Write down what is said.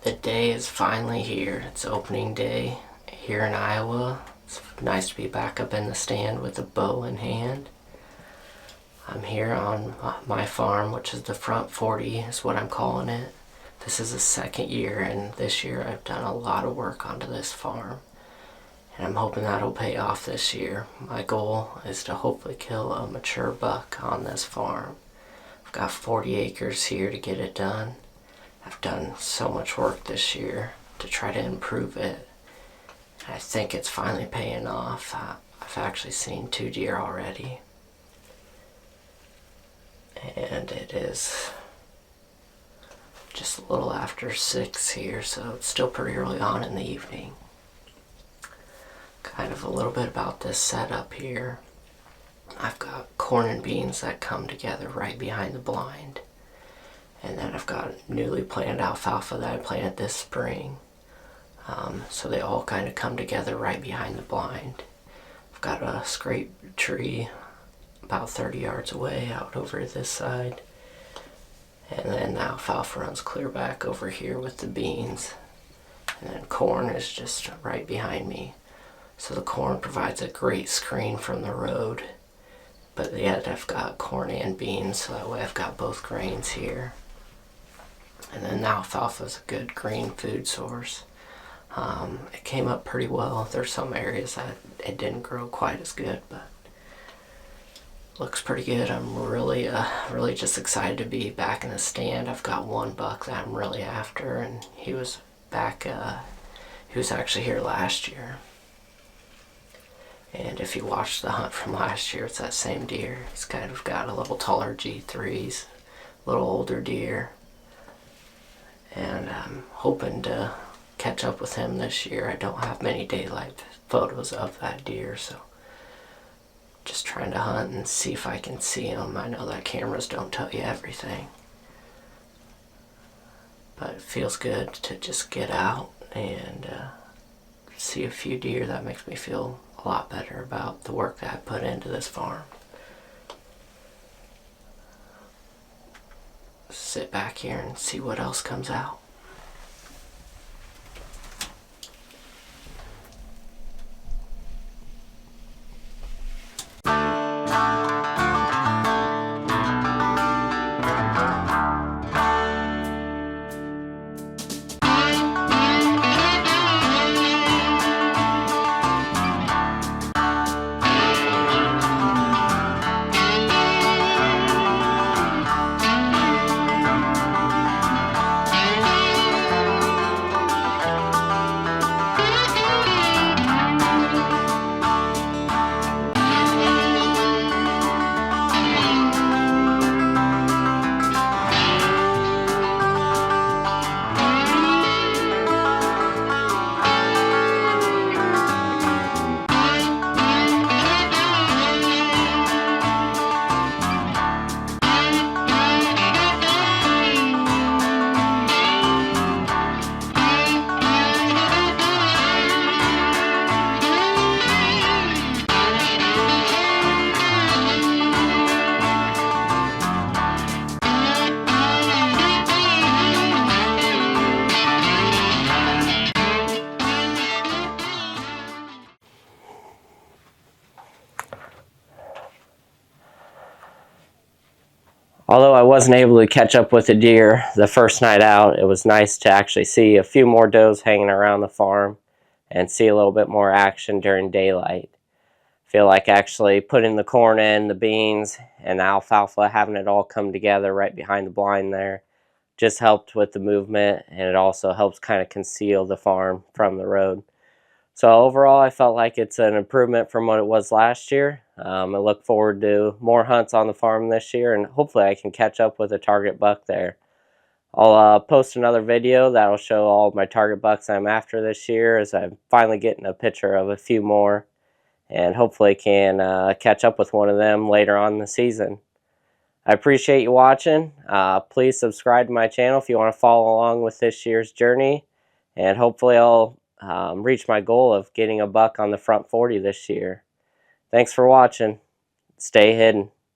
The day is finally here. It's opening day here in Iowa. It's nice to be back up in the stand with a bow in hand. I'm here on my farm, which is the Front 40 is what I'm calling it. This is the second year, and this year I've done a lot of work onto this farm. And I'm hoping that'll pay off this year. My goal is to hopefully kill a mature buck on this farm. I've got 40 acres here to get it done. I've done so much work this year to try to improve it. I think it's finally paying off. I've actually seen 2 deer already. And it is just a little after 6 here, so it's still pretty early on in the evening. Kind of a little bit about this setup here. I've got corn and beans that come together right behind the blind. And then I've got newly planted alfalfa that I planted this spring. So they all kind of come together right behind the blind. I've got a scrape tree about 30 yards away out over this side. And then the alfalfa runs clear back over here with the beans. And then corn is just right behind me. So the corn provides a great screen from the road. But yet I've got corn and beans, so that way I've got both grains here. And then the alfalfa is a good green food source. It came up pretty well. There's some areas that it didn't grow quite as good, but looks pretty good. I'm really just excited to be back in the stand. I've got one buck that I'm really after, and he was back. He was actually here last year. And if you watch the hunt from last year, it's that same deer. He's kind of got a little taller G3s, a little older deer. And I'm hoping to catch up with him this year. I don't have many daylight photos of that deer, so just trying to hunt and see if I can see him. I know that cameras don't tell you everything, but it feels good to just get out and see a few deer. That makes me feel a lot better about the work that I put into this farm. Sit back here and see what else comes out. Although I wasn't able to catch up with the deer the first night out, it was nice to actually see a few more does hanging around the farm and see a little bit more action during daylight. I feel like actually putting the corn in, the beans, and the alfalfa, having it all come together right behind the blind there, just helped with the movement, and it also helps kind of conceal the farm from the road. So overall, I felt like it's an improvement from what it was last year. I look forward to more hunts on the farm this year, and hopefully I can catch up with a target buck there. I'll post another video that'll show all of my target bucks I'm after this year, as I'm finally getting a picture of a few more, and hopefully can catch up with one of them later on in the season. I appreciate you watching. Please subscribe to my channel if you want to follow along with this year's journey, and hopefully I'll reach my goal of getting a buck on the Front 40 this year. Thanks for watching. Stay hidden.